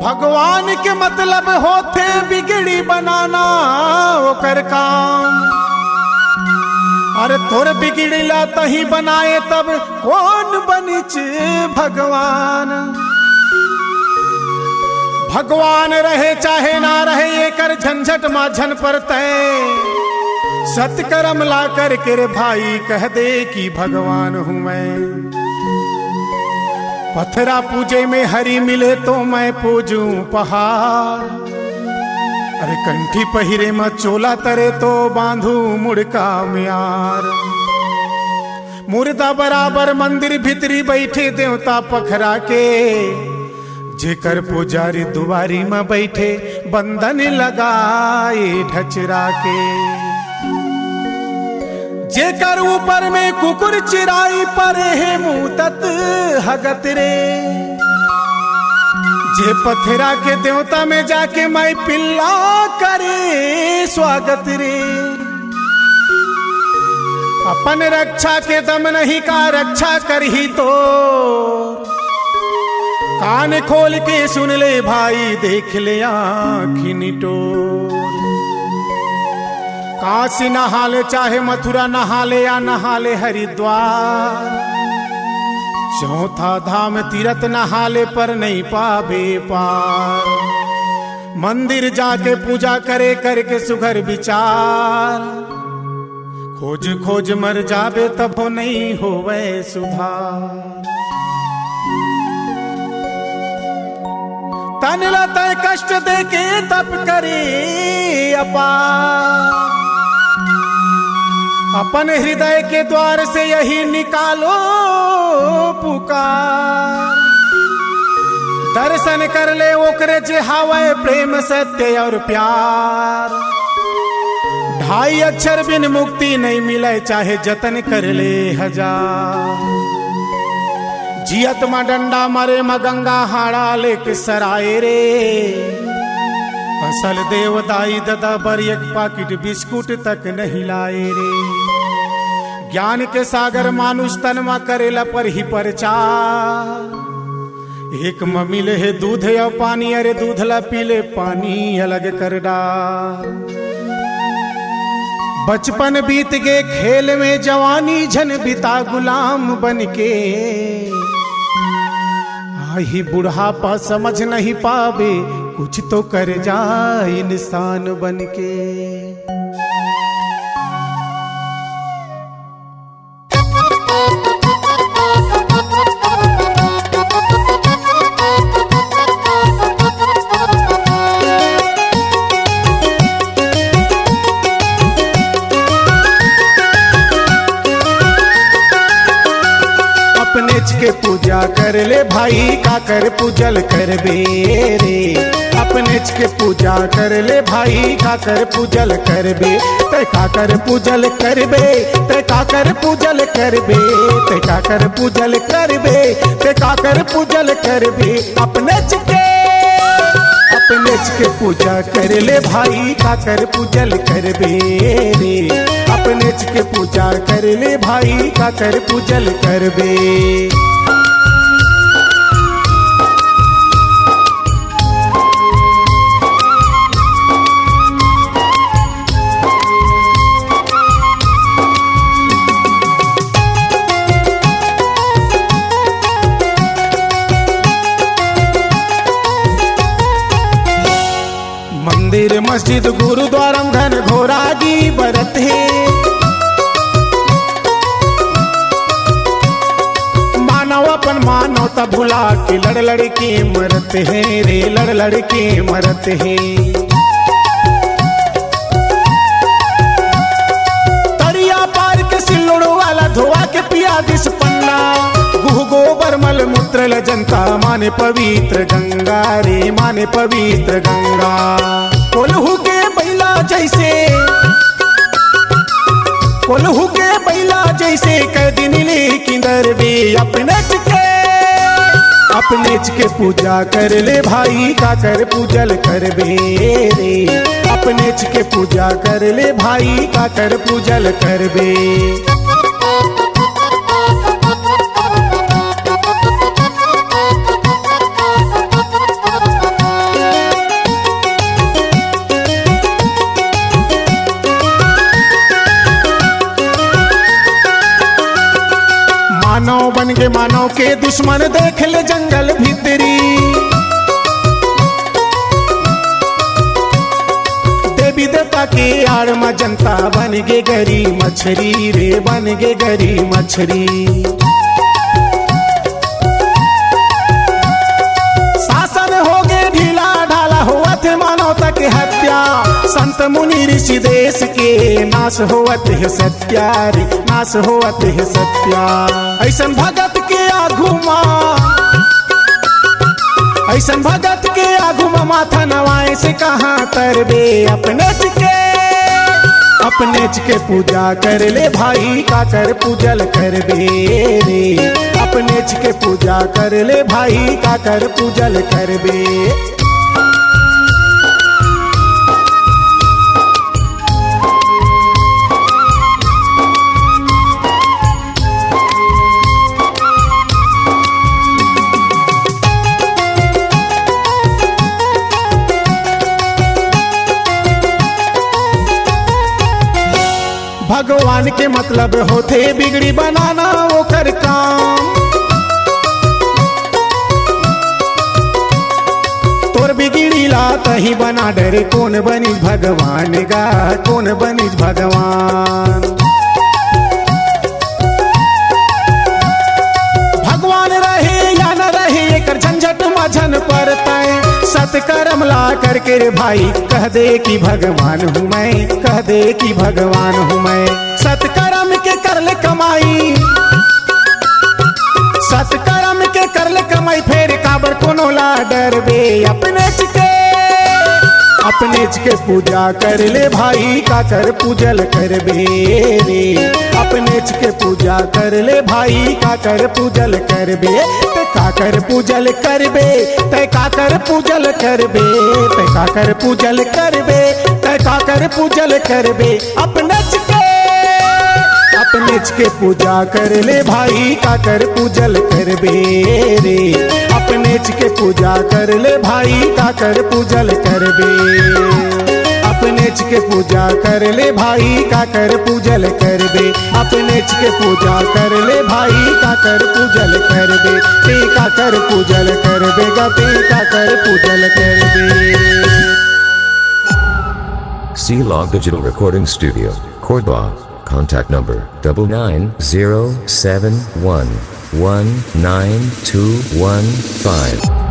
भगवान के मतलब होते बिगड़ी बनाना ओकर काम। अरे तोर बिगड़ला तही बनाए तब कौन बनिच भगवान। भगवान रहे चाहे ना रहे ये कर झंझट माझन पर तय। सत्कर्म ला करके रे भाई कह दे कि भगवान हूं मैं। पत्थरा पूजे में हरी मिले तो मैं पूजूं पहाड़। अरे कंठी पहिरे में चोला तरे तो बांधू मुड़का म्यार। मुर्दा बराबर मंदिर भीतरी बैठे देवता पखरा के। जेकर पुजारी दुआरी में बैठे बंधन लगाए ढचरा के। जेकर ऊपर में कुकुर चिराई पर है मुतत हगत रे। जे पथरा के देवता में जाके मैं पिल्ला करे स्वागत रे। अपन रक्षा के दम नहीं का रक्षा कर ही तो। कान खोल के सुन ले भाई देख ले आँखी निटोर। काशी नहा ले चाहे मथुरा नहा ले या नहा ले हरिद्वार। चौथा धाम तीरथ नहा ले पर नहीं पावे पार। मंदिर जाके पूजा करे करके सुघर विचार। खोज खोज मर जावे तब हो नहीं होवे सुधार। तन लता कष्ट दे के तप करे अपार। अपन हृदय के द्वार से यही निकालो पुकार। दर्शन कर ले ओकरे जे हावे प्रेम सत्य और प्यार। 2.5 अक्षर बिन मुक्ति नहीं मिले चाहे जतन कर ले हजार। जियत मा डंडा मरे मा गंगा हाड़ा लेके सराय रे। असल देवदाई ददा बर एक पाकिट बिस्कुट तक नहीं लाए रे। ज्ञान के सागर मानुष तन मा करेला पर ही परचार। एक में मिले है दूध या पानी। अरे दूध ला पीले पानी अलग कर डाल। बचपन बीत गए खेल में जवानी झन बिता गुलाम बन के। ही बुढ़ापा समझ नहीं पावे कुछ तो कर जाए इंसान बन के। के पूजा कर ले भाई का कर पूजल कर बे रे। अपने के पूजा कर ले भाई का कर पूजल कर बे। ते का कर पूजल कर बे। ते का कर पूजल कर बे। ते का कर पूजल कर बे। ते का कर पूजल कर बे। अपने के पूजा कर ले भाई का कर पूजल कर बे रे। अपने के पूजा कर ले भाई का कर पूजल कर बे। मंदिर मस्जिद गुरुद्वारा घन घोरागी बरत है। मानव अपन मानवता भुला के लड़ लड़ के मरते हैं रे। लड़ लड़ के मरते हैं। तरिया पार के सिल्लोड़ वाला धोआ के पिया दिस पन्ना। गुह गोबर मल मूत्र जनता माने पवित्र गंगा रे। माने पवित्र गंगा। कोल्हू के बैला जैसे कोल्हू के बैला जैसे कर दिन लेकिन दरबे। अपने के पूजा कर ले भाई का कर पूजल कर बे रे। अपने के पूजा कर ले भाई का कर पूजल कर बे। बन गे मानव के दुश्मन देख ले जंगल भीतरी। देवी देवता के आड़ में जनता बन गे गरी मछरी रे, बन गे गरी मछरी। शासन हो गे ढीला ढाला, होवत है मानवता के हत्या। संत मुनि ऋषि देश के नाश होवत है सत्या रे, नाश होवत है सत्या। ऐसन भगत के आगू माँ, ऐसन भगत के आगू में माथा नवाए से कहाँ तरबे। अपने के पूजा कर ले भाई, काकर पूजल करबे रे। अपने के पूजा कर ले भाई, काकर पूजल करबे। भगवान के मतलब होते बिगड़ी बनाना ओकर काम। तोर बिगड़ी ला तही बना डरे, कौन बनी भगवान गा, कौन बनी भगवान। भगवान रहे या न रहे एकर झंझट मझन परतै। सत्कर्म ला करके रे भाई, कह दे कि भगवान हूँ मैं, कह दे कि भगवान हूँ मैं। सत्कर्म के कर ले कमाई, सत्कर्म के कर ले कमाई, फेर काबर कोनो ला डरबे। अपने के पूजा कर ले भाई, काकर पूजल करबे रे। अपने के पूजा कर ले भाई, काकर पूजल करबे। ते काकर पूजल करबे, ते काकर पूजल करबे, ते काकर पूजल करबे, ते काकर पूजल करबे। अपने के पूजा कर ले भाई, काकर पूजल करबे रे। अपने के पूजा कर ले भाई, काकर पूजल करबे। अपने के पूजा कर ले भाई, काकर पूजल करबे। अपने के पूजा कर ले भाई, काकर पूजल करबे। ते काकर पूजल करबे गा, ते काकर पूजल करबे। C-Log Digital Recording Studio, Cordoba. Contact number 99071192115.